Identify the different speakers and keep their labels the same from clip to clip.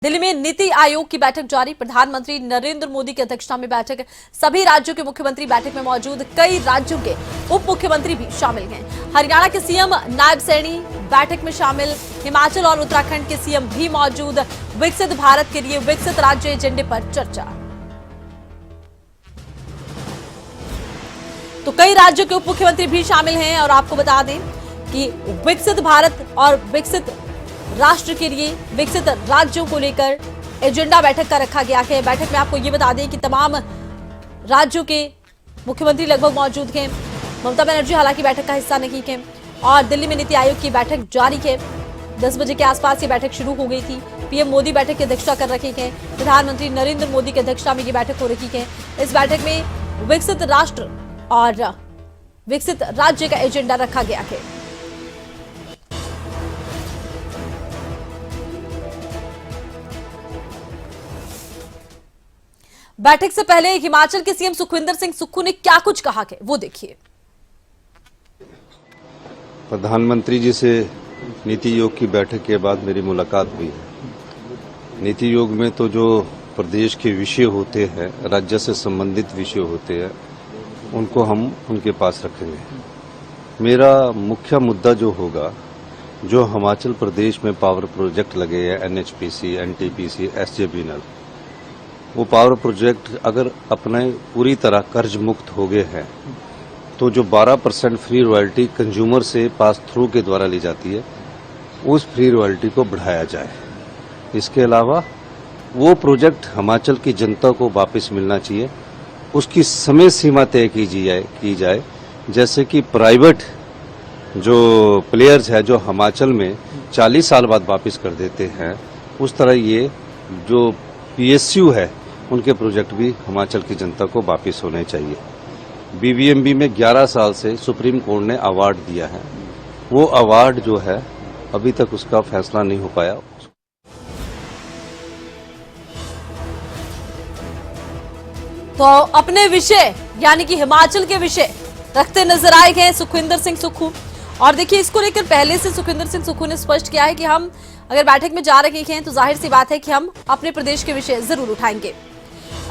Speaker 1: दिल्ली में नीति आयोग की बैठक जारी। प्रधानमंत्री नरेंद्र मोदी की अध्यक्षता में बैठक। सभी राज्यों के मुख्यमंत्री बैठक में मौजूद। कई राज्यों के उप मुख्यमंत्री भी शामिल हैं। हरियाणा के सीएम नायब सैनी बैठक में शामिल। हिमाचल और उत्तराखंड के सीएम भी मौजूद। विकसित भारत के लिए विकसित राज्य एजेंडे पर चर्चा। तो कई राज्यों के उप मुख्यमंत्री भी शामिल हैं और आपको बता दें कि विकसित भारत और विकसित राष्ट्र के लिए विकसित राज्यों को लेकर एजेंडा बैठक का रखा गया है। बैठक में आपको ये बता दें कि तमाम राज्यों के मुख्यमंत्री लगभग मौजूद हैं। ममता बनर्जी हालांकि बैठक का हिस्सा नहीं है और दिल्ली में नीति आयोग की बैठक जारी है। 10 बजे के आसपास ये बैठक शुरू हो गई थी। पीएम मोदी बैठक की अध्यक्षता कर रही है। प्रधानमंत्री नरेंद्र मोदी की अध्यक्षता में ये बैठक हो रही है। इस बैठक में विकसित राष्ट्र और विकसित राज्य का एजेंडा रखा गया है। बैठक से पहले हिमाचल के सीएम सुखविंदर सिंह सुक्खू ने क्या कुछ कहा है वो देखिए।
Speaker 2: प्रधानमंत्री जी से नीति आयोग की बैठक के बाद मेरी मुलाकात हुई है। नीति आयोग में तो जो प्रदेश के विषय होते हैं, राज्य से संबंधित विषय होते हैं, उनको हम उनके पास रखेंगे। मेरा मुख्य मुद्दा जो होगा, जो हिमाचल प्रदेश में पावर प्रोजेक्ट लगे हैं, एनएचपीसी, एनटीपीसी, एसजेवीएनएल, वो पावर प्रोजेक्ट अगर अपने पूरी तरह कर्ज मुक्त हो गए हैं तो जो 12% फ्री रॉयल्टी कंज्यूमर से पास थ्रू के द्वारा ली जाती है, उस फ्री रॉयल्टी को बढ़ाया जाए। इसके अलावा वो प्रोजेक्ट हिमाचल की जनता को वापस मिलना चाहिए, उसकी समय सीमा तय की जाए। जैसे कि प्राइवेट जो प्लेयर्स है जो हिमाचल में 40 साल बाद वापस कर देते हैं, उस तरह ये जो पीएसयू है उनके प्रोजेक्ट भी हिमाचल की जनता को वापस होने चाहिए। बीबीएमबी में 11 साल से सुप्रीम कोर्ट ने अवार्ड दिया है, वो अवार्ड जो है अभी तक उसका फैसला नहीं हो पाया।
Speaker 1: तो अपने विषय यानी कि हिमाचल के विषय रखते नजर आए गए सुखविंदर सिंह सुक्खू। और देखिए, इसको लेकर पहले से सुखविंदर सिंह सुक्खू ने स्पष्ट किया है कि हम अगर बैठक में जा रहे हैं तो जाहिर सी बात है कि हम अपने प्रदेश के विषय जरूर उठाएंगे।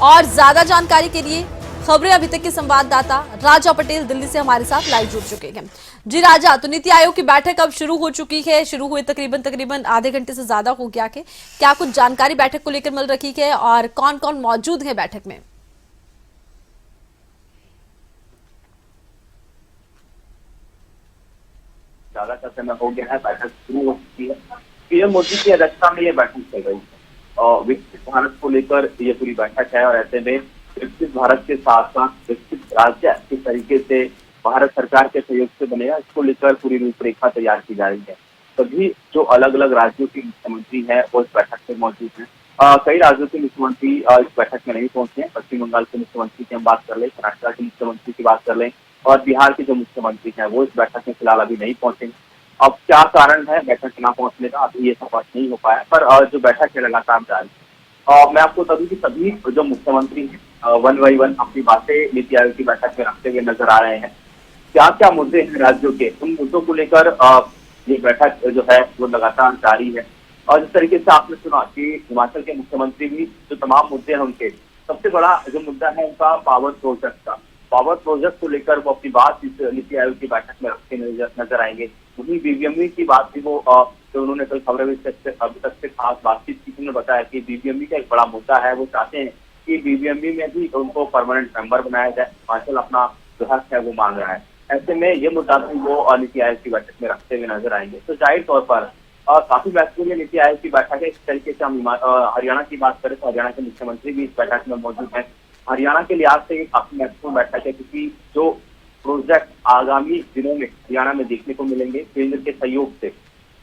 Speaker 1: और ज्यादा जानकारी के लिए खबरें अभी तक के संवाददाता राजा पटेल दिल्ली से हमारे साथ लाइव जुड़ चुके हैं। जी राजा, तो नीति आयोग की बैठक अब शुरू हो चुकी है। शुरू हुए तकरीबन आधे घंटे से ज्यादा हो गया है। क्या कुछ जानकारी बैठक को लेकर मिल रही है और कौन कौन मौजूद है बैठक में?
Speaker 3: ज्यादा का समय हो गया है, बैठक शुरू हो चुकी है। पीएम मोदी की अध्यक्षता में ये बैठक चल रही है और विकसित भारत को लेकर ये पूरी बैठक है। और ऐसे में विकसित भारत के साथ साथ विकसित राज्य किस तरीके से भारत सरकार के सहयोग से बनेगा, इसको लेकर पूरी रूपरेखा तैयार की जा रही है। सभी जो अलग अलग राज्यों के मुख्यमंत्री हैं वो इस बैठक में मौजूद हैं। कई राज्यों के मुख्यमंत्री इस बैठक में नहीं पहुंचे हैं। पश्चिम बंगाल के मुख्यमंत्री की हम बात कर लें, कर्नाटक के मुख्यमंत्री की बात कर लें और बिहार के जो मुख्यमंत्री हैं वो इस बैठक में फिलहाल अभी नहीं पहुंचे। अब क्या कारण है बैठक न पहुंचने का, अभी ये स्पष्ट नहीं हो पाया, पर जो बैठक है लगातार जारी। मैं आपको सभी जो मुख्यमंत्री हैं वन बाई वन अपनी बातें नीति आयोग की बैठक में रखते हुए नजर आ रहे हैं। क्या क्या मुद्दे हैं राज्यों के, उन मुद्दों को लेकर ये बैठक जो है वो लगातार जारी है। और जिस तरीके से आपने सुना कि हिमाचल के मुख्यमंत्री भी जो तमाम मुद्दे हैं उनके, सबसे बड़ा जो मुद्दा है उनका पावर प्रोजेक्ट का। पावर प्रोजेक्ट को लेकर वो अपनी बात इस नीति आयोग की बैठक में रखते नजर आएंगे। वहीं बीबीएमबी की बात भी वो जो उन्होंने कल खबरें अभी तक से खास बातचीत की, उन्होंने बताया कि बीबीएमबी का एक बड़ा मुद्दा है। वो चाहते हैं कि बीबीएमबी में भी उनको परमानेंट मेंबर बनाया जाए। हिमाचल अपना जो हक है वो मांग रहा है। ऐसे में ये मुद्दा भी वो नीति आयोग की बैठक में रखते हुए नजर आएंगे। तो जाहिर तौर पर काफी महत्वपूर्ण नीति आयोग की बैठक है। इस तरीके से हम हरियाणा की बात करें तो हरियाणा के मुख्यमंत्री भी इस बैठक में मौजूद हैं। हरियाणा के लिहाज से ये काफी महत्वपूर्ण बैठक है क्योंकि जो प्रोजेक्ट आगामी दिनों में हरियाणा में देखने को मिलेंगे केंद्र के सहयोग से,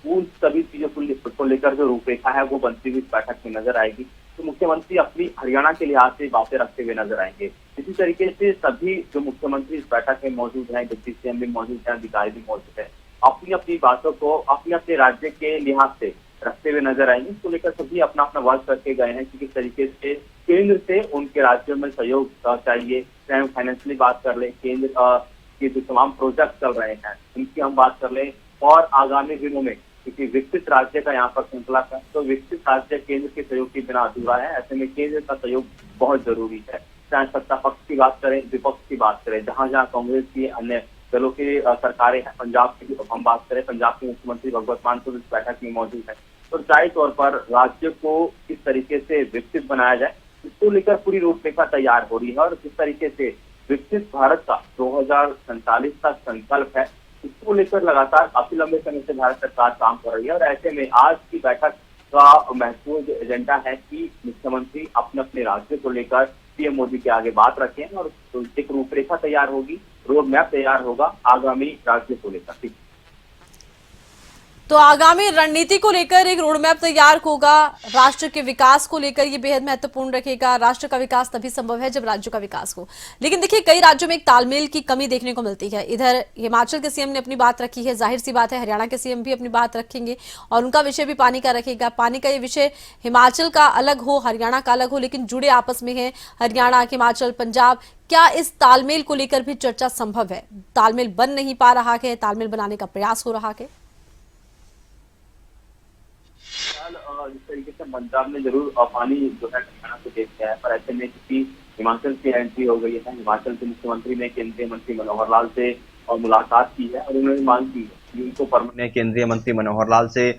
Speaker 3: उन सभी चीजों को लेकर जो रूपरेखा है वो बनती हुई इस बैठक में नजर आएगी। तो मुख्यमंत्री अपनी हरियाणा के लिहाज से बातें रखते हुए नजर आएंगे। इसी तरीके से सभी जो मुख्यमंत्री इस बैठक में मौजूद हैं, डिप्टी सीएम भी मौजूद हैं, अधिकारी भी मौजूद है, अपनी अपनी बातों को अपने अपने राज्य के लिहाज से रखते हुए नजर आएंगे। इसको लेकर सभी अपना अपना वर्क करके गए हैं कि किस तरीके से केंद्र से उनके राज्यों में सहयोग चाहिए। चाहे फाइनेंशियली बात कर ले, केंद्र के जो तमाम प्रोजेक्ट चल रहे हैं उनकी हम बात कर लें, और आगामी दिनों में क्योंकि विकसित राज्य का यहाँ पर श्रृंखला है, तो विकसित राज्य केंद्र के सहयोग के बिना अधूरा है। ऐसे में केंद्र का सहयोग बहुत जरूरी है। चाहे सत्ता पक्ष की बात करें, विपक्ष की बात करें, जहां जहां कांग्रेस की अन्य दलों की सरकारें हैं, पंजाब की हम बात करें, पंजाब के मुख्यमंत्री भगवत मान खुद इस बैठक में मौजूद है। तो जाहिर तौर पर राज्य को किस तरीके से विकसित बनाया जाए, इसको लेकर पूरी रूपरेखा तैयार हो रही है। और किस तरीके से विकसित भारत का 2047 का संकल्प है, इसको लेकर लगातार काफी लंबे समय से भारत सरकार काम कर रही है। और ऐसे में आज की बैठक का महत्वपूर्ण एजेंडा है कि मुख्यमंत्री अपने अपने राज्य को लेकर पीएम मोदी के आगे बात रखें और एक रूपरेखा तैयार होगी, रोड मैप तैयार होगा आगामी राज्य को लेकर।
Speaker 1: तो आगामी रणनीति को लेकर एक रोड मैप तैयार होगा, राष्ट्र के विकास को लेकर ये बेहद महत्वपूर्ण रखेगा। राष्ट्र का विकास तभी संभव है जब राज्यों का विकास हो। लेकिन देखिए, कई राज्यों में एक तालमेल की कमी देखने को मिलती है। इधर हिमाचल के सीएम ने अपनी बात रखी है, जाहिर सी बात है हरियाणा के सीएम भी अपनी बात रखेंगे और उनका विषय भी पानी का रखेगा। पानी का ये विषय हिमाचल का अलग हो, हरियाणा का अलग हो, लेकिन जुड़े आपस में है हरियाणा, हिमाचल, पंजाब। क्या इस तालमेल को लेकर भी चर्चा संभव है? तालमेल बन नहीं पा रहा है, तालमेल बनाने का प्रयास हो रहा है?
Speaker 3: जिस तरीके से पंजाब ने जरूर पानी जो है हरियाणा को दे दिया है, पर ऐसे में क्योंकि हिमाचल की एंट्री हो गई है, हिमाचल के मुख्यमंत्री ने केंद्रीय मंत्री मनोहर लाल से मुलाकात की है और उन्होंने मांग की है कि उनको परमानेंट केंद्रीय मंत्री मनोहर लाल से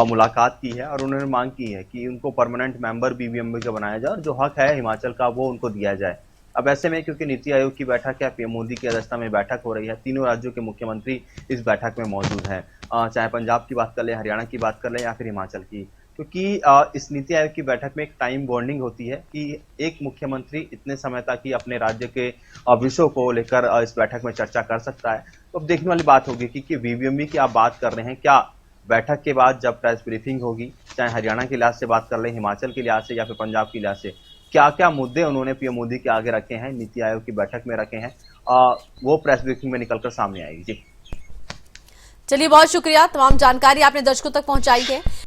Speaker 3: मुलाकात की है और उन्होंने मांग की है कि उनको परमानेंट मेंबर बीबीएमबी का बनाया जाए और जो हक है हिमाचल का वो उनको दिया जाए। अब ऐसे में क्योंकि नीति आयोग की बैठक है, पीएम मोदी की अध्यक्षता में बैठक हो रही है, तीनों राज्यों के मुख्यमंत्री इस बैठक में मौजूद हैं, चाहे पंजाब की बात कर ले, हरियाणा की बात कर ले या फिर हिमाचल की। क्योंकि इस नीति आयोग की बैठक में एक टाइम बॉन्डिंग होती है कि एक मुख्यमंत्री इतने समय तक ही अपने राज्य के विषयों को लेकर इस बैठक में चर्चा कर सकता है। तो अब देखने वाली बात होगी कि बीबीएमबी की आप बात कर रहे हैं, क्या बैठक के बाद जब प्रेस ब्रीफिंग होगी, चाहे हरियाणा के लिहाज से बात कर लें, हिमाचल के लिहाज से या फिर पंजाब के लिहाज से, क्या क्या मुद्दे उन्होंने पीएम मोदी के आगे रखे हैं, नीति आयोग की बैठक में रखे हैं, वो प्रेस ब्रीफिंग में निकलकर सामने आएगी। जी
Speaker 1: चलिए, बहुत शुक्रिया, तमाम जानकारी आपने दर्शकों तक पहुंचाई है।